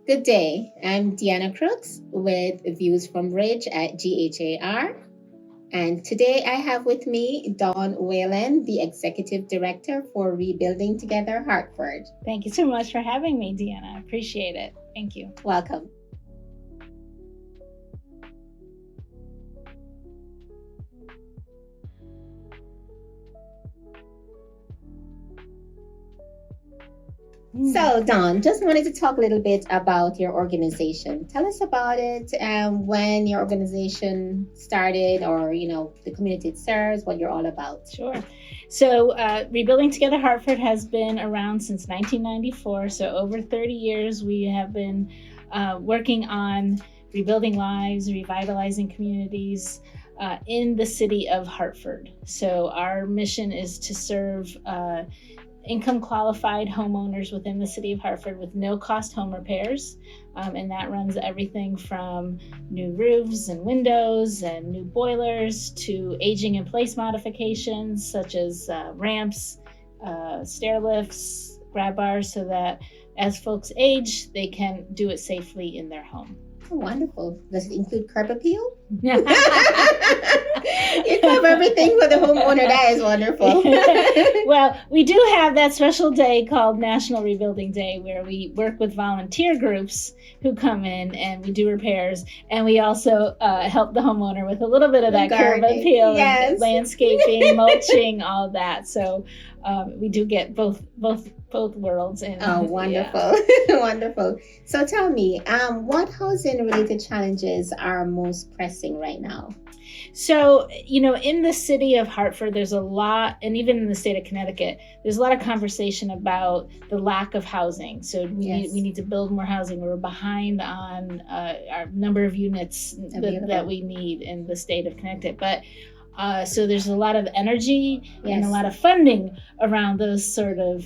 Good day. I'm Deanna Crooks with Views from Ridge at GHAR. And today I have with me Dawn Whalen, the Executive Director for Rebuilding Together Hartford. Thank you so much for having me, Deanna. I appreciate it. Thank you. Welcome. So, Dawn, just wanted to talk a little bit about your organization. Tell us about it, when your organization started, or the community it serves, what you're all about. Sure. So, Rebuilding Together Hartford has been around since 1994. So, over 30 years, we have been working on rebuilding lives, revitalizing communities in the city of Hartford. So, our mission is to serve income qualified homeowners within the city of Hartford with no cost home repairs. And that runs everything from new roofs and windows and new boilers to aging in place modifications such as ramps, stair lifts, grab bars, so that as folks age, they can do it safely in their home. Oh, wonderful. Does it include curb appeal? You cover everything for the homeowner. That is wonderful. Well, we do have that special day called National Rebuilding Day, where we work with volunteer groups who come in and we do repairs. And we also help the homeowner with a little bit of that curb appeal, yes. Landscaping, mulching, all that. So we do get both worlds in. Oh, wonderful. Yeah. Wonderful. So tell me, what housing related challenges are most pressing right now? So, in the city of Hartford, there's a lot, and even in the state of Connecticut, there's a lot of conversation about the lack of housing. So we need to build more housing. We're behind on our number of units that we need in the state of Connecticut. But so there's a lot of energy and a lot of funding around those sort of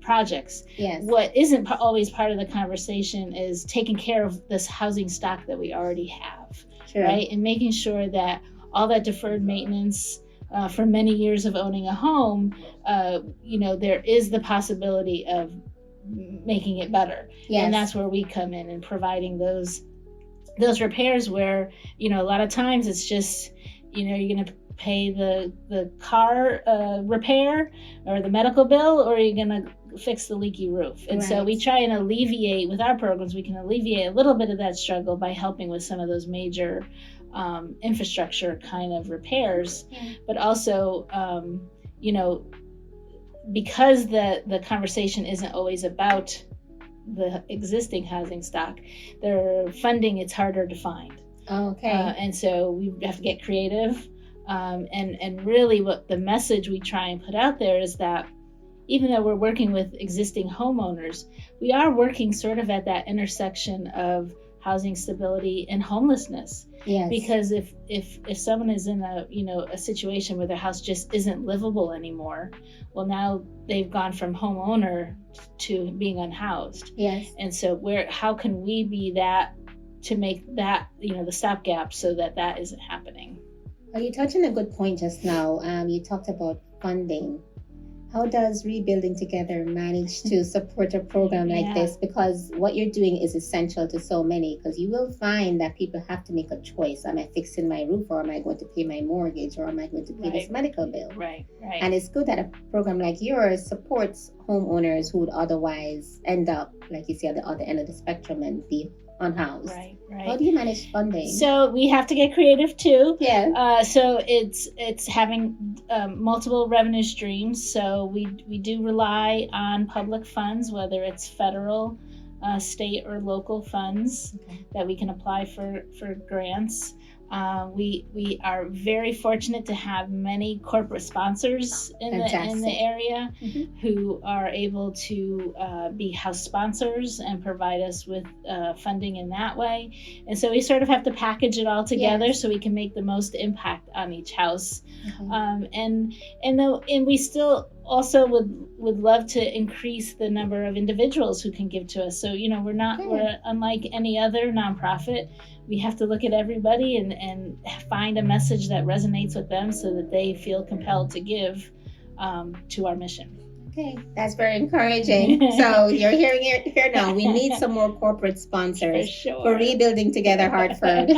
projects. Yes. What isn't always part of the conversation is taking care of this housing stock that we already have, right? And making sure that all that deferred maintenance for many years of owning a home, there is the possibility of making it better. Yes. And that's where we come in and providing those repairs where, a lot of times it's just, you're going to pay the car repair or the medical bill, or you're going to fix the leaky roof. And so we try and alleviate, with our programs, we can alleviate a little bit of that struggle by helping with some of those major infrastructure kind of repairs. But also, because the conversation isn't always about the existing housing stock, their funding, it's harder to find. Okay. And so we have to get creative. And really what the message we try and put out there is that even though we're working with existing homeowners, we are working sort of at that intersection of housing stability and homelessness. Yes. Because if someone is in a situation where their house just isn't livable anymore, well, now they've gone from homeowner to being unhoused. Yes. And so how can we be that to make that, the stopgap so that isn't happening? Well, you touched on a good point just now. You talked about funding. How does Rebuilding Together manage to support a program like this? Because what you're doing is essential to so many, because you will find that people have to make a choice. Am I fixing my roof, or am I going to pay my mortgage, or am I going to pay this medical bill? Right. And it's good that a program like yours supports homeowners who would otherwise end up, like you say, at the other end of the spectrum and be unhoused. Right. How do you manage funding? So we have to get creative too. Yeah. So it's having multiple revenue streams. So we do rely on public funds, whether it's federal, state, or local funds that we can apply for grants. We are very fortunate to have many corporate sponsors in the area who are able to be house sponsors and provide us with funding in that way. And so we sort of have to package it all together so we can make the most impact on each house. And we still also would love to increase the number of individuals who can give to us. So we're unlike any other nonprofit. We have to look at everybody and find a message that resonates with them so that they feel compelled to give to our mission. Okay, that's very encouraging. So you're hearing it here now. We need some more corporate sponsors for Rebuilding Together Hartford.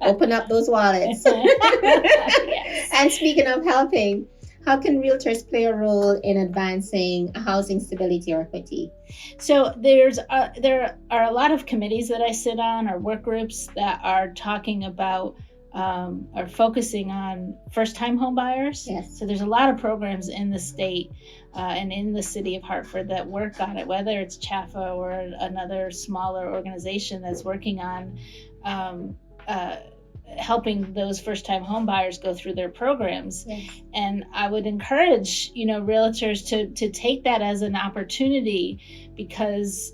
Open up those wallets. Yes. And speaking of helping, how can realtors play a role in advancing housing stability or equity? So there are a lot of committees that I sit on, or work groups that are talking about are focusing on first-time home buyers. Yes. So there's a lot of programs in the state and in the city of Hartford that work on it, whether it's CHAFA or another smaller organization that's working on helping those first-time home buyers go through their programs. Yes. And I would encourage, realtors to take that as an opportunity, because,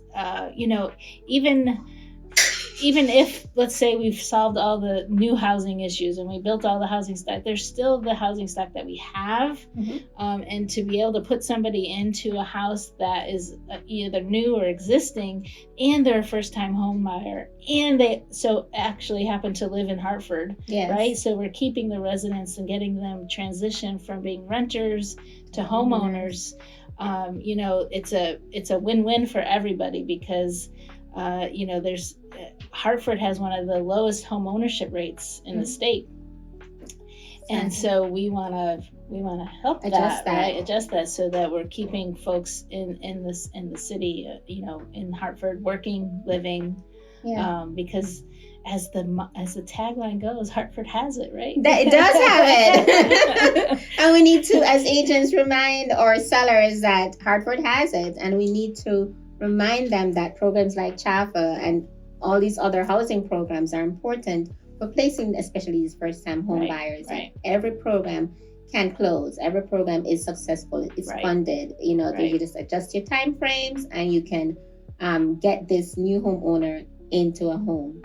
even if, let's say, we've solved all the new housing issues and we built all the housing stock, there's still the housing stock that we have. Mm-hmm. And to be able to put somebody into a house that is either new or existing, and they're a first-time home buyer, and they so actually happen to live in Hartford, yes. right? So we're keeping the residents and getting them transition from being renters to homeowners. It's a win-win for everybody, because there's Hartford has one of the lowest home ownership rates in the state, and so we want to help adjust that, so that we're keeping folks in the city, in Hartford, working, living, because as the tagline goes, Hartford has it, right? It does have it. And we need to, as agents, remind our sellers that Hartford has it, and we need to remind them that programs like CHAFA and all these other housing programs are important for placing, especially these first-time home buyers. Right. Every program can close. Every program is successful. It's funded. You just adjust your time frames, and you can get this new homeowner into a home.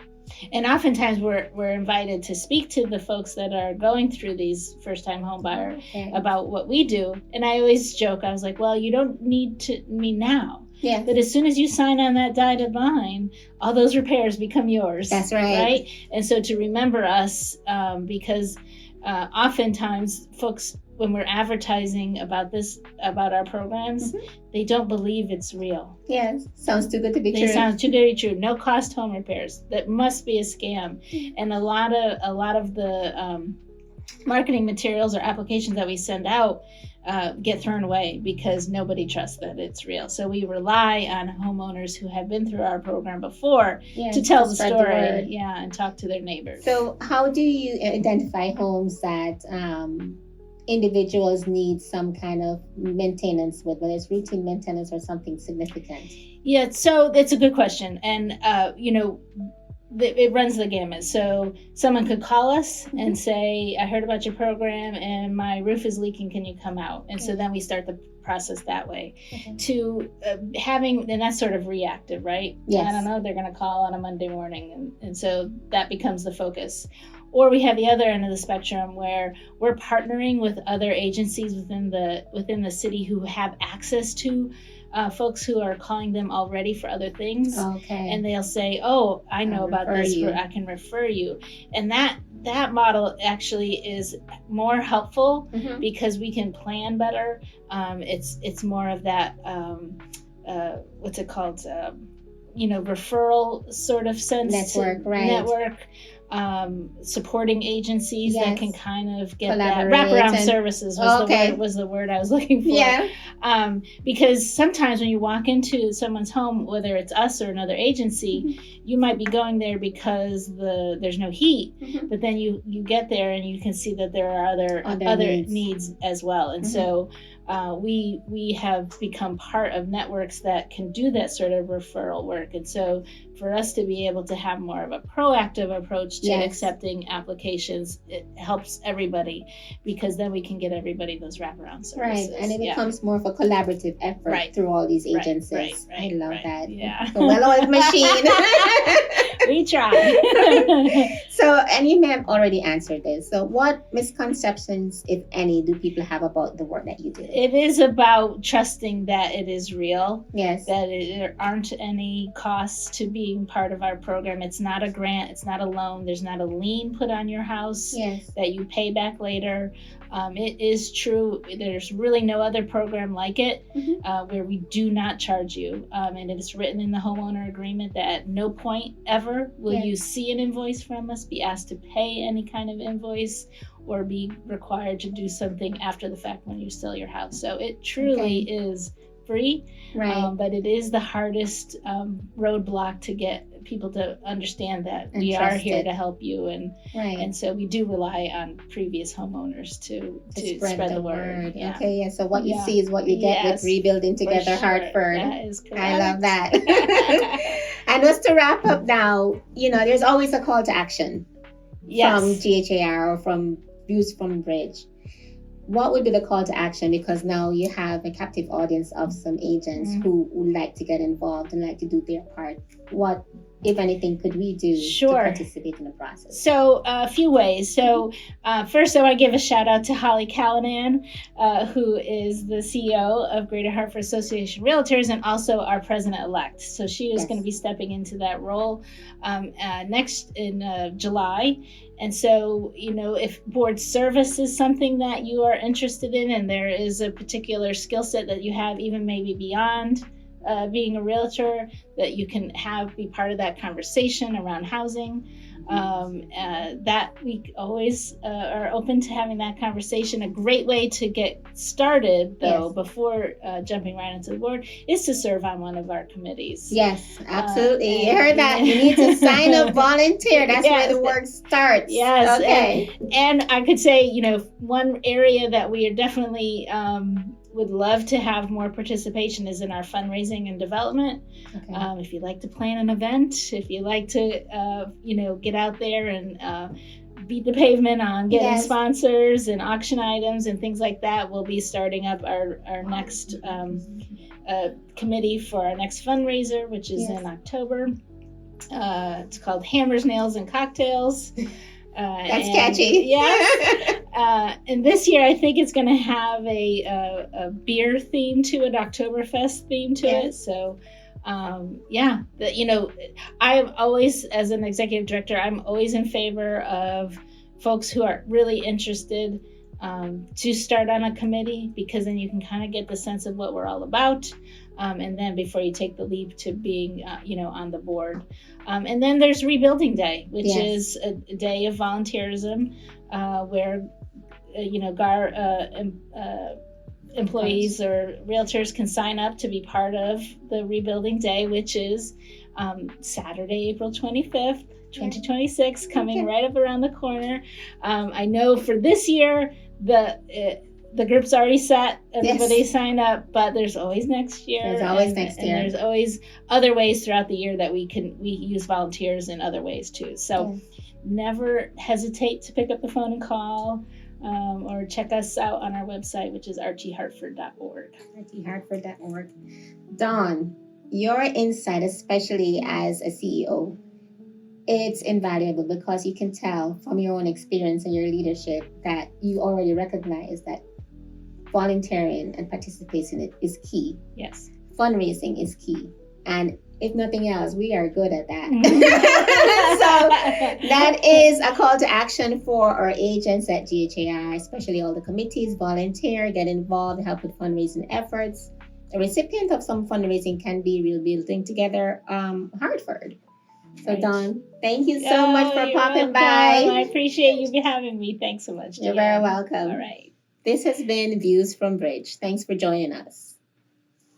And oftentimes we're invited to speak to the folks that are going through these first-time home buyer about what we do. And I always joke, I was like, well, you don't need me now. Yeah. But as soon as you sign on that dotted line, all those repairs become yours. That's right. Right? And so to remember us, because oftentimes folks, when we're advertising about our programs, they don't believe it's real. Yes. Sounds too good to be true. They sound too good to be true. No cost home repairs. That must be a scam. And a lot of the marketing materials or applications that we send out get thrown away because nobody trusts that it's real. So we rely on homeowners who have been through our program before to tell the story, and talk to their neighbors. So how do you identify homes that individuals need some kind of maintenance with, whether it's routine maintenance or something significant? Yeah, so that's a good question. And, it runs the gamut. So someone could call us and say, I heard about your program and my roof is leaking. Can you come out? And so then we start the process that way. To and that's sort of reactive, right? Yes. I don't know, they're going to call on a Monday morning. And so that becomes the focus. Or we have the other end of the spectrum where we're partnering with other agencies within the city who have access to folks who are calling them already for other things. Okay. And they'll say, oh, I know about this, where I can refer you. And that model actually is more helpful because we can plan better. It's more of that, what's it called? Referral sort of sense. Network. Supporting agencies that can kind of get that wraparound services was the word I was looking for. Yeah. Because sometimes when you walk into someone's home, whether it's us or another agency, you might be going there because there's no heat, but then you get there and you can see that there are other needs as well. And so we have become part of networks that can do that sort of referral work. And so for us to be able to have more of a proactive approach to accepting applications, it helps everybody, because then we can get everybody those wraparound services. Right, and it becomes more of a collaborative effort through all these agencies. I love that. Yeah. The well-oiled machine. We try. So, and you may have already answered this. So, what misconceptions, if any, do people have about the work that you do? It is about trusting that it is real. Yes. That there aren't any costs to being part of our program. It's not a grant. It's not a loan. There's not a lien put on your house that you pay back later. It is true. There's really no other program like it where we do not charge you. And it is written in the homeowner agreement that at no point ever will you see an invoice from us, be asked to pay any kind of invoice, or be required to do something after the fact when you sell your house. So it truly is free, but it is the hardest roadblock to get people to understand that we are here to help you, and so we do rely on previous homeowners to spread the word. Okay, so what you see is what you get with Rebuilding Together Hartford. That is correct. I love that. And just to wrap up now, there's always a call to action from GHAR or from Views from Bridge. What would be the call to action? Because now you have a captive audience of some agents who would like to get involved and like to do their part. What, if anything, could we do to participate in the process? So a few ways. So first, I want to give a shout out to Holly Callanan, who is the CEO of Greater Hartford Association Realtors and also our president-elect. So she is going to be stepping into that role next in July. And so, if board service is something that you are interested in, and there is a particular skill set that you have, even maybe beyond being a realtor, that you can be part of that conversation around housing, that we always are open to having that conversation. A great way to get started, though, before jumping right into the board, is to serve on one of our committees. Yes, absolutely. You heard that. You need to sign up, volunteer. That's where the work starts. Yes. Okay. And I could say, one area that we are definitely would love to have more participation is in our fundraising and development. Okay. If you like to plan an event, if you like to, get out there and beat the pavement on getting sponsors and auction items and things like that, we'll be starting up our next committee for our next fundraiser, which is in October. It's called Hammers, Nails, and Cocktails. That's catchy. Yes. And this year, I think it's going to have a beer theme to it, Oktoberfest theme to it. So, I'm always, as an executive director, I'm always in favor of folks who are really interested to start on a committee, because then you can kind of get the sense of what we're all about. And then before you take the leap to being, on the board. And then there's Rebuilding Day, which is a day of volunteerism where, employees or realtors can sign up to be part of the Rebuilding Day, which is Saturday, April 25th, 2026, coming right up around the corner. I know for this year, the group's already set. Everybody signed up, but there's always next year. There's always next year. And there's always other ways throughout the year that we use volunteers in other ways too. So never hesitate to pick up the phone and call, or check us out on our website, which is rthartford.org. rthartford.org. Dawn, your insight, especially as a CEO, it's invaluable, because you can tell from your own experience and your leadership that you already recognize that volunteering and participating is key. Yes. Fundraising is key. And if nothing else, we are good at that. So that is a call to action for our agents at GHAR, especially all the committees. Volunteer, get involved, help with fundraising efforts. A recipient of some fundraising can be Rebuilding Together Hartford. So Dawn, thank you so much for popping by. I appreciate you having me. Thanks so much. You're very welcome. All right. This has been Views from Bridge. Thanks for joining us.